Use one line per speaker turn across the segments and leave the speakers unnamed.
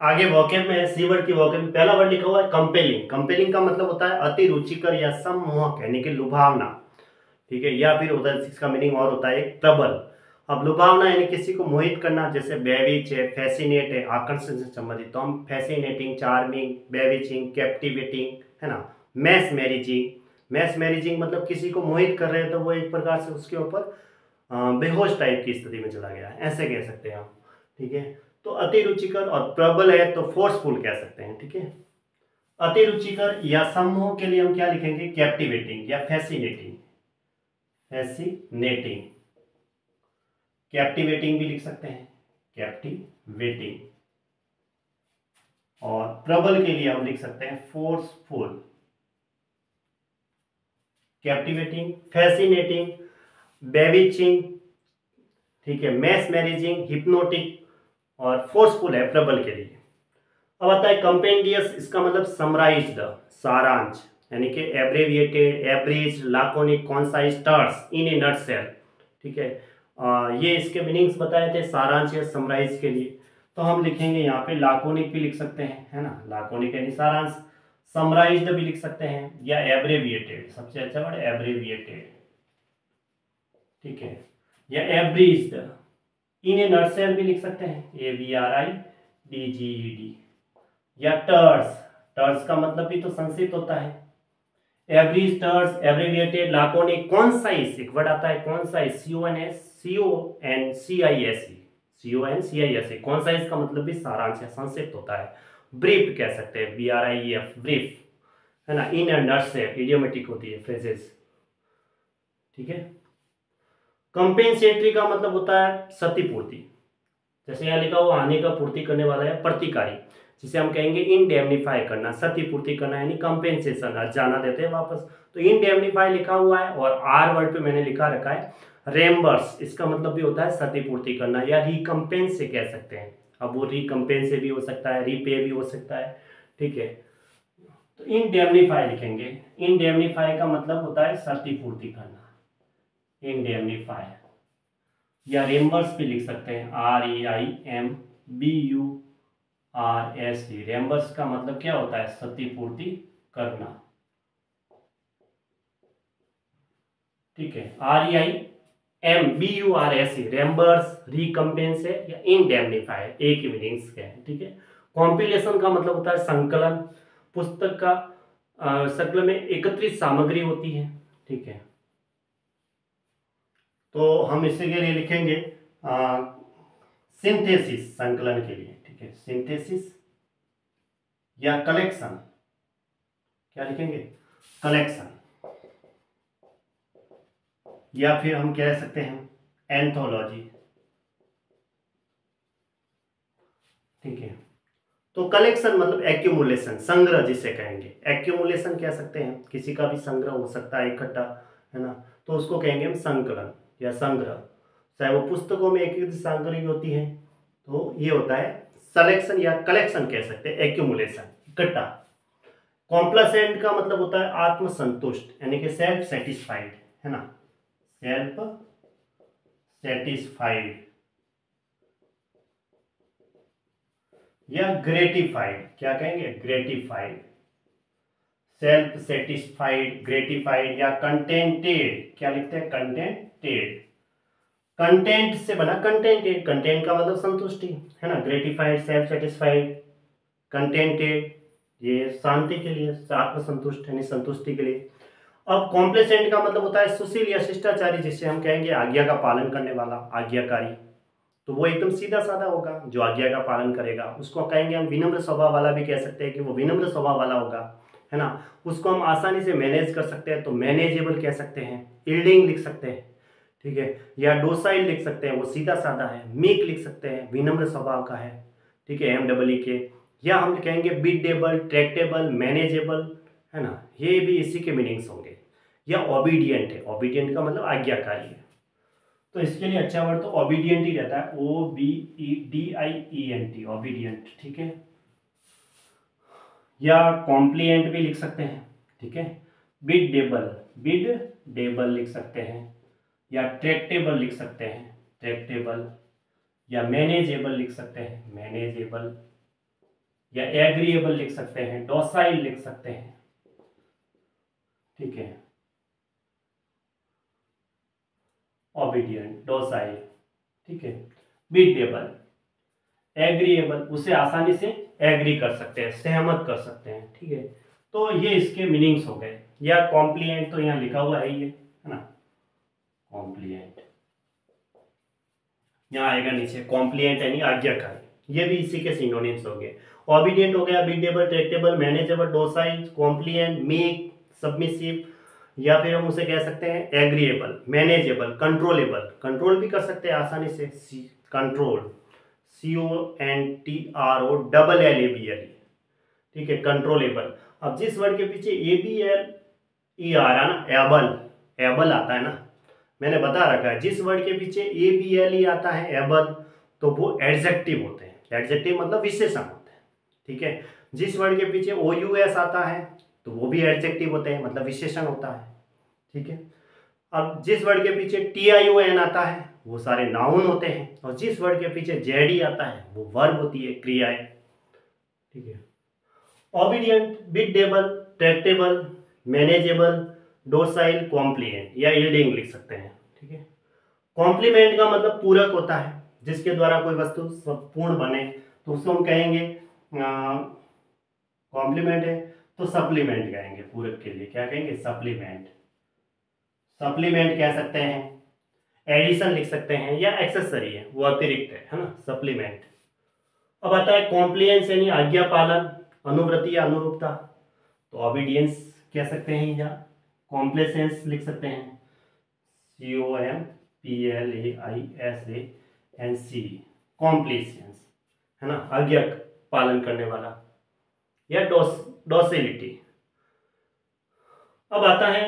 आगे वोकेब में है, सी वर्ड की वोकेब में पहला वर्ड लिखा हुआ है कंपेलिंग। कंपेलिंग का मतलब होता है अति रुचिकर या सम्मोहक यानी कि लुभावना, ठीक है। या फिर उधर इसका मीनिंग और होता है एक प्रबल। अब लुभावना यानी किसी को मोहित करना, जैसे बेविच है, फैसिनेट है, आकर्षण से संबंधित। तो हम फैसिनेटिंग, चार्मिंग, बेविचिंग, कैप्टिवेटिंग, है ना। मैस मैरिजिंग, मैस मैरिजिंग मतलब किसी को मोहित कर रहे हैं तो वो एक प्रकार से उसके ऊपर बेहोश टाइप की स्थिति में चला गया है, ऐसे कह सकते हैं हम, ठीक है। तो अति रुचिकर और प्रबल है तो फोर्सफुल कह सकते हैं, ठीक है। अति रुचिकर या सम्मोह के लिए हम क्या लिखेंगे, कैप्टिवेटिंग या फैसिनेटिंग। फैसिनेटिंग, कैप्टिवेटिंग भी लिख सकते हैं, कैप्टिवेटिंग। और प्रबल के लिए हम लिख सकते हैं फोर्सफुल। कैप्टिवेटिंग, फैसिनेटिंग, बेविचिंग, ठीक है, मैस मैरिजिंग, हिप्नोटिक और फोर्सफुल है प्रबल के लिए। अब आता है कंपेंडियस, इसका मतलब समराइज्ड, सारांश, यानी कि एब्रेविएटेड, एब्रिज, लाकोनिक, कॉन्साइज, टर्स, इन ए नटसेल, ठीक है। ये इसके मीनिंग्स बताए थे सारांश या समराइज के लिए। तो हम लिखेंगे यहाँ पे लाकोनिक भी लिख सकते हैं, है ना, लाकोनिक यानी सारांश। समराइज्ड भी लिख सकते हैं या एब्रेविएटेड, सबसे अच्छा वर्ड एब्रेविएटेड, ठीक है, या एब्रिज्ड। इन ए नटसेल भी लिख सकते हैं, ABRIDGED। या टर्स, टर्स का मतलब भी तो संक्षिप्त होता है। एब्रिज, टर्स, एब्रिविएटेड, लाकोनिक, कॉन्साइज, एक वर्ड आता है कॉन्साइज, CONCISE, कॉन्साइज का मतलब भी सारांश या संक्षिप्त होता है। ब्रीफ कह सकते हैं, BRIEF, ब्रीफ, है ना। इन एंड नटसेल इडियोमेटिक होती है फ्रेजेस, ठीक है। कंपेंसेटरी का मतलब होता है क्षतिपूर्ति, जैसे यहाँ लिखा हुआ हानि का पूर्ति करने वाला है प्रतिकारी, जिसे हम कहेंगे इंडेमनीफाई करना, क्षतिपूर्ति करना यानी कंपेंसेशन, जाना देते हैं वापस। तो इंडेमनीफाई लिखा हुआ है और आर वर्ड पे मैंने लिखा रखा है रेम्बर्स, इसका मतलब भी होता है क्षतिपूर्ति करना या रिकम्पेंस से कह सकते हैं। अब वो रिकम्पेंस से भी हो सकता है, रीपे भी हो सकता है, ठीक है। तो इंडेमनीफाई लिखेंगे, इंडेमनीफाई का मतलब होता है क्षतिपूर्ति करना, इंडेमनीफाई। या रेम्बर्स भी लिख सकते हैं, REIMBURSE, रेम्बर्स का मतलब क्या होता है, क्षतिपूर्ति करना, ठीक है। REIMBURSE, रेम्बर्स, रिकम्पेंस है या इंडेमनीफाई, एक ही मीनिंग्स के हैं, ठीक है। कॉम्पिलेशन का मतलब होता है संकलन, पुस्तक का संकलन में एकत्रित सामग्री होती है, ठीक है। तो हम इसके लिए लिखेंगे सिंथेसिस, संकलन के लिए, ठीक है, सिंथेसिस। या कलेक्शन, क्या लिखेंगे, कलेक्शन। या फिर हम कह सकते हैं एंथोलॉजी, ठीक है। तो कलेक्शन मतलब एक्यूमुलेशन, संग्रह जिसे कहेंगे। एक्यूमुलेशन कह सकते हैं, किसी का भी संग्रह हो सकता है इकट्ठा, है ना, तो उसको कहेंगे हम संकलन या संग्रह। चाहे वो पुस्तकों में एक सामग्री होती है, तो ये होता है सलेक्शन या कलेक्शन कह सकते हैं, एक्यूमुलेशन, इकट्ठा। कॉम्प्लासेंट का मतलब होता है आत्मसंतुष्ट, यानी कि सेल्फ सेटिस्फाइड, है ना, सेल्फ सेटिस्फाइड। या ग्रेटिफाइड, क्या कहेंगे, ग्रेटिफाइड, सेल्फ सेटिस्फाइड, ग्रेटिफाइड। या कंटेंटेड, क्या लिखते हैं, कंटेंटेड, कंटेंट से बना कंटेंटेड, कंटेंट का मतलब संतुष्टि, है ना। ग्रेटिफाइड, सेल्फ सेटिस्फाइड, कंटेंटेड, ये शांति के लिए, आत्मसंतुष्ट यानी संतुष्टि के लिए। अब कॉम्प्लेसेंट का मतलब होता है सुशील या शिष्टाचारी, जिसे हम कहेंगे आज्ञा का पालन करने वाला, आज्ञाकारी। तो वो एकदम सीधा साधा होगा जो आज्ञा का पालन करेगा, उसको कहेंगे हम विनम्र स्वभाव वाला भी कह सकते हैं कि वो विनम्र स्वभाव वाला होगा, है ना। उसको हम आसानी से मैनेज कर सकते हैं तो मैनेजेबल कह सकते हैं। इल्डिंग लिख सकते हैं, ठीक है। या डोसाइल लिख सकते हैं, वो सीधा साधा है। मीक लिख सकते हैं, विनम्र स्वभाव का है, ठीक है, MEE के। या हम कहेंगे बीटेबल, ट्रैक्टेबल, मैनेजेबल, है ना, ये भी इसी के मीनिंग्स होंगे। या ओबीडियंट है, ओबीडियंट का मतलब आज्ञाकारी है, तो इसके लिए अच्छा वर्ड तो ओबीडियंट ही रहता है, OBEDIENT, ओबीडियंट, ठीक है। या कॉम्प्लिएंट भी लिख सकते हैं, ठीक है। बिड डेबल लिख सकते हैं। या ट्रैक्टेबल लिख सकते हैं, ट्रैक्टेबल। या मैनेजेबल लिख सकते हैं, मैनेजेबल। या एग्रीएबल लिख सकते हैं, डोसाइल लिख सकते हैं, ठीक है, ओबीडियंट, डोसाइल, ठीक है, बीटेबल, एग्रीएबल, उसे आसानी से एग्री कर सकते हैं, सहमत कर सकते हैं, ठीक है। तो ये इसके मीनिंग्स हो गए। या कॉम्प्लिएंट तो यहाँ लिखा हुआ है, ये है ना, कॉम्प्लिएंट यहाँ आएगा नीचे, कॉम्प्लिएंट यानी आज्ञाकारी, ये भी इसी के सिनोनिम्स हो गए। ओबीडियंट हो गया, beatable, Tractable, manageable, docile, कॉम्प्लिएंट, make, submissive, या फिर हम उसे कह सकते हैं एग्रीएबल, मैनेजेबल, कंट्रोलेबल, कंट्रोल भी कर सकते हैं आसानी से, कंट्रोल, CONTROLLABL, ठीक है, कंट्रोलेबल। अब जिस वर्ड के पीछे ABLE आ रहा है ना, एबल, एबल आता है ना, मैंने बता रखा है जिस वर्ड के पीछे ABLE आता है एबल, तो वो एडजेक्टिव होते हैं। एडजेक्टिव मतलब विशेषण होते हैं, ठीक है। जिस वर्ड के पीछे OUS आता है तो वो भी एडजेक्टिव होते हैं, मतलब विशेषण होता है, ठीक है। अब जिस वर्ड के पीछे TION आता है वो सारे नाउन होते हैं, और जिस वर्ड के पीछे ZE आता है वो वर्ब होती है, क्रियाएं, ठीक है। Obedient, biddable, tractable, manageable, docile, compliant या यील्डिंग लिख सकते हैं, ठीक है। कॉम्प्लीमेंट का मतलब पूरक होता है, जिसके द्वारा कोई वस्तु पूर्ण बने, तो उसको हम कहेंगे कॉम्प्लीमेंट है तो सप्लीमेंट कहेंगे, पूरक के लिए क्या कहेंगे, सप्लीमेंट, सप्लीमेंट कह सकते हैं, एडिशन लिख सकते हैं, या एक्सेसरी है, वो अतिरिक्त है ना, सप्लीमेंट। अब आता है कॉम्प्लियंस यानी आज्ञा पालन, अनुव्रति या अनुरूपता, तो ओबीडियंस कह सकते हैं, या कॉम्प्लेसेंस लिख सकते हैं, COMPLAISANC, कॉम्प्लेसेंस, है ना, आज्ञा पालन करने वाला, या डोसिलिटी। अब आता है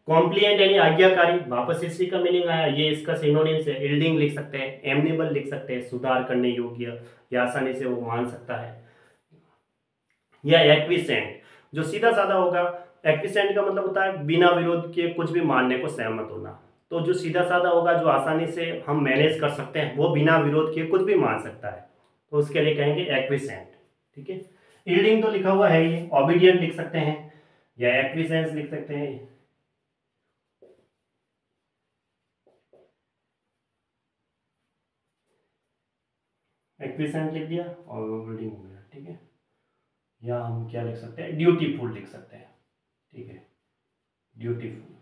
कॉम्प्लिएंट यानी आज्ञाकारी, वापस इसी का मीनिंग आया, ये इसका सिनोनिम्स है, यील्डिंग लिख सकते हैं, एमनेबल लिख सकते हैं, सुधार करने योग्य या आसानी से वो मान सकता है, या एक्विसेंट, जो सीधा साधा होगा। एक्विसेंट का मतलब होता है बिना विरोध के कुछ भी मानने को सहमत होना, तो जो सीधा साधा होगा, जो आसानी से हम मैनेज कर सकते हैं, वो बिना विरोध के कुछ भी मान सकता है, तो उसके लिए कहेंगे एक्विसेंट, ठीक है। यील्डिंग तो लिखा हुआ है ये, ओबीडियंट लिख सकते हैं, या एक्विसेंस लिख सकते हैं, एक्विसेंट लिख दिया और यील्डिंग हो गया, ठीक है। या हम क्या लिख सकते हैं, ड्यूटीफुल लिख सकते हैं, ठीक है, ड्यूटीफुल,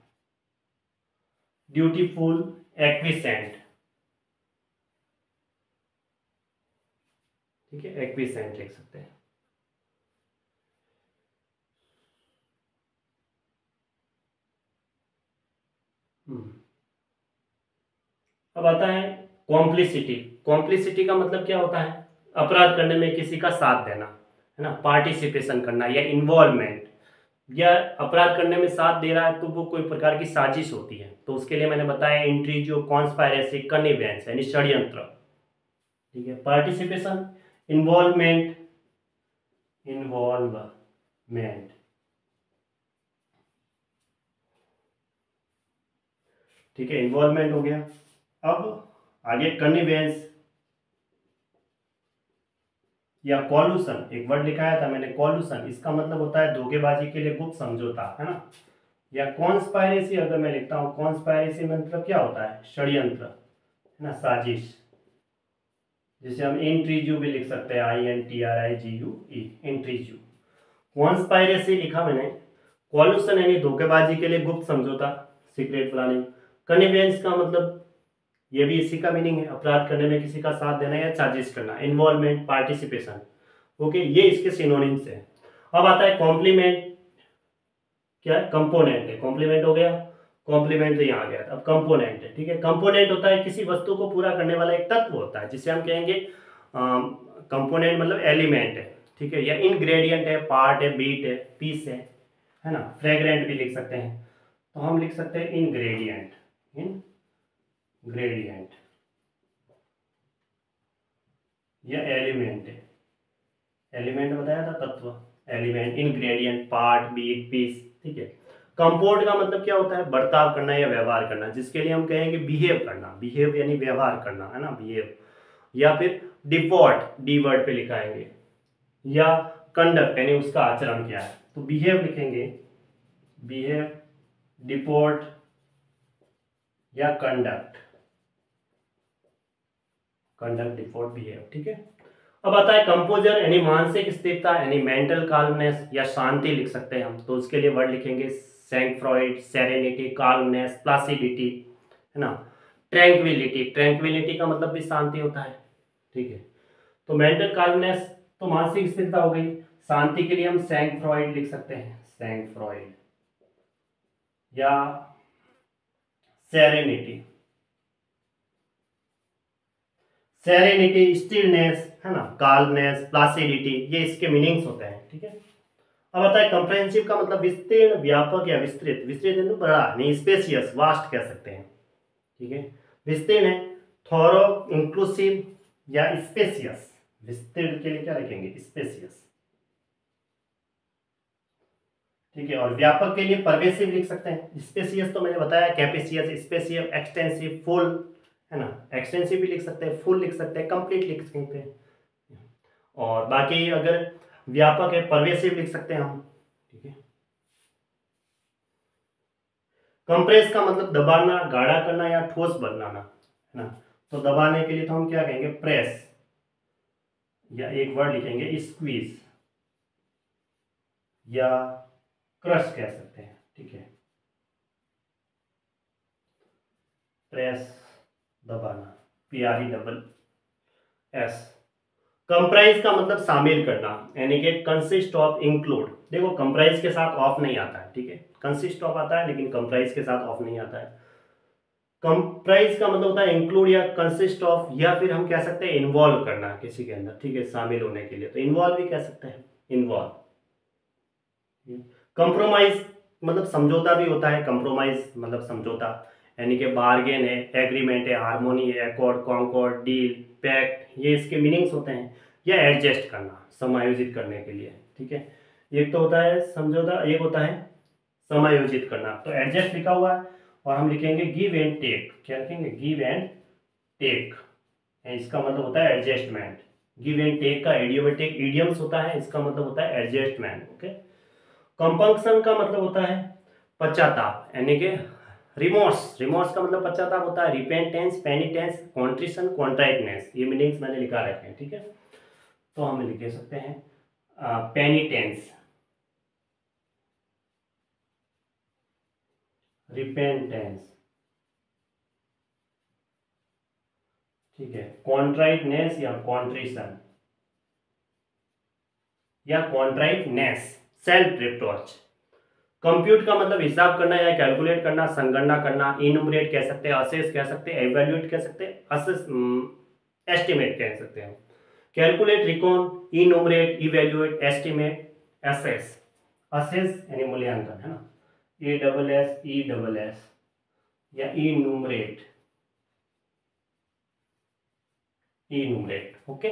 ड्यूटीफुल, एक्विसेंट, ठीक है, एक्विसेंट लिख सकते हैं। अब आता है कॉम्प्लिसिटी। कॉम्प्लिसिटी का मतलब क्या होता है, अपराध करने में किसी का साथ देना, है ना, पार्टिसिपेशन करना, या इन्वॉल्वमेंट, या अपराध करने में साथ दे रहा है तो वो कोई प्रकार की साजिश होती है, तो उसके लिए मैंने बताया इंट्रीजियो, कॉन्स्पायरेसी, कनिवेंस यानी षड्यंत्र, ठीक है। पार्टिसिपेशन, इन्वॉल्वमेंट, इन्वॉल्वमेंट, ठीक है, इन्वॉल्वमेंट हो गया। अब आगे कनिवेंस या कॉल्यूशन, एक वर्ड लिखाया था मैंने, कॉल्यूशन, इसका मतलब होता है धोखेबाजी के लिए गुप्त समझौता, है ना। या कॉन्स्पायरेसी अगर मैं लिखता हूं, कॉन्स्पायरेसी मतलब क्या होता है, षड्यंत्र, है ना, साजिश, जिसे हम इंट्रीज्यू भी लिख सकते हैं, INTRIGUE, इंट्रीज्यू। कॉन्स्पायरेसी लिखा मैंने, कॉल्यूशन यानी धोखेबाजी के लिए गुप्त समझौता, सीक्रेट प्लानिंग। कनिवेंस का मतलब ये भी इसी का मीनिंग है, अपराध करने में किसी का साथ देना या साजिश करना। इन्वॉल्वमेंट, पार्टिसिपेशन, ओके, ये इसके सिनोनिम्स है। अब आता है कॉम्प्लीमेंट, क्या कंपोनेंट है, कॉम्प्लीमेंट हो गया, कॉम्प्लीमेंट तो यहाँ आ गया, अब कंपोनेंट है, ठीक है। कंपोनेंट होता है किसी वस्तु को पूरा करने वाला एक तत्व होता है, जिसे हम कहेंगे कंपोनेंट, मतलब एलिमेंट है, ठीक है, या इनग्रेडिएंट है, पार्ट है, बीट है, पीस है ना। फ्रेग्रेंट भी लिख सकते हैं, तो हम लिख सकते हैं इनग्रेडिएंट, इनग्रेडिएंट, या एलिमेंट है, एलिमेंट बताया था तत्व, element, ingredient, part, bit, piece, ठीक है। कंपोर्ट का मतलब क्या होता है, बर्ताव करना या व्यवहार करना, जिसके लिए हम कहेंगे बिहेव करना, बिहेव यानी व्यवहार करना, है ना, बिहेव। या फिर डिपोर्ट, डी वर्ड पे लिखाएंगे, या कंडक्ट यानी उसका आचरण क्या है, तो बिहेव लिखेंगे, बिहेव, डिपोर्ट या कंडक्ट, कंडक्ट, डिपोर्ट, बिहेव, ठीक है। अब आता है कंपोजर यानी मानसिक स्थिरता यानी मेंटल काल्मनेस या शांति लिख सकते हैं हम, तो उसके लिए वर्ड लिखेंगे सैंक फ्रॉइड, सेरेनिटी, काल्मनेस, प्लासिडिटी, है ना, ट्रैंक्विलिटी, ट्रैंक्विलिटी का मतलब भी शांति होता है, ठीक है। तो मेंटल काल्मनेस तो मानसिक स्थिरता हो गई, शांति के लिए हम सैंक फ्रॉइड लिख सकते हैं, सैंक फ्रॉइड, या सेरेनिटी, सेरेनिटी, स्टिलनेस, है ना, काल्मनेस, प्लासिडिटी, ये इसके मीनिंग्स होते हैं, ठीक है। अब आता है कंप्रहेंसिव का मतलब विस्तीर्ण, व्यापक या विस्तृत, विस्तृत है तो बड़ा, नहीं स्पेसियस, वास्ट कह सकते हैं, ठीक है। विस्तीर्ण है थॉरो, इंक्लूसिव या स्पेसियस, विस्तीर्ण के लिए क्या लिखेंगे, स्पेसियस, ठीक है। और व्यापक के लिए परवेसिव लिख सकते हैं, स्पेसियस तो मैंने बताया, कैपेसियस, स्पेसियस, एक्सटेंसिव, फुल, है ना, एक्सटेंसिव भी लिख सकते हैं, फुल लिख सकते हैं, कंप्लीट लिख सकते हैं, और बाकी अगर व्यापक है परवेसिव लिख सकते हैं हम, ठीक है। कंप्रेस का मतलब दबाना, गाढ़ा करना या ठोस बनाना, है ना, तो दबाने के लिए तो हम क्या कहेंगे, प्रेस, या एक वर्ड लिखेंगे स्क्वीज या क्रश कह सकते हैं, ठीक है, प्रेस, दबाना, PRESS। कंप्राइज का मतलब शामिल करना, यानी कि कंसिस्ट ऑफ, इंक्लूड, देखो कंप्राइज के साथ ऑफ नहीं आता है, ठीक है, कंसिस्ट ऑफ आता है लेकिन कंप्राइज के साथ ऑफ नहीं आता है। कंप्राइज का मतलब होता है इंक्लूड या कंसिस्ट ऑफ, या फिर हम कह सकते हैं इन्वॉल्व करना किसी के अंदर, ठीक है, शामिल होने के लिए, तो इन्वॉल्व भी कह सकते हैं, इन्वॉल्व। कंप्रोमाइज मतलब समझौता भी होता है, कंप्रोमाइज मतलब समझौता, यानी कि बार्गेन है, एग्रीमेंट है, हार्मोनी है, एकॉर्ड, कॉन्कॉर्ड, डील, पैक्ट, ये इसके मीनिंग्स होते हैं, या एडजस्ट करना, समायोजित करने के लिए, ठीक है। एक तो होता है समझौता, एक होता है समायोजित करना, तो एडजस्ट लिखा हुआ है, और हम लिखेंगे गिव एंड टेक, क्या लिखेंगे, गिव एंड टेक, इसका मतलब होता है एडजस्टमेंट। गिव एंड टेक का इडियोमेटिक इडियम्स होता है, इसका मतलब होता है एडजस्टमेंट, ओके। कंपल्सन का मतलब होता है पश्चाताप, यानी कि रिमोर्स, रिमोर्स का मतलब पश्चाताप होता है, रिपेंटेंस, पेनिटेंस, कॉन्ट्रिशन, कॉन्ट्राइटनेस, ये मीनिंग्स मैंने लिखा रखे हैं, ठीक है। तो हम लिख सकते हैं पेनिटेंस, रिपेंटेंस, ठीक है, कॉन्ट्राइटनेस या कॉन्ट्रिशन या कॉन्ट्राइटनेस, सेल्फ रिप्रोच। कंप्यूट का मतलब हिसाब करना या कैलकुलेट करना, संगणना करना, इनुमरेट कह सकते हैं, असेस कह सकते हैं, एवेल्युएट कह सकते हैं, असेस, एस्टिमेट कह सकते हैं। Calculate, recon, इनुमरेट, evaluate, estimate, assess, assess यानी मूल्यांकन, है ना, ASSESS या इनुमरेट, इनुमरेट, ओके।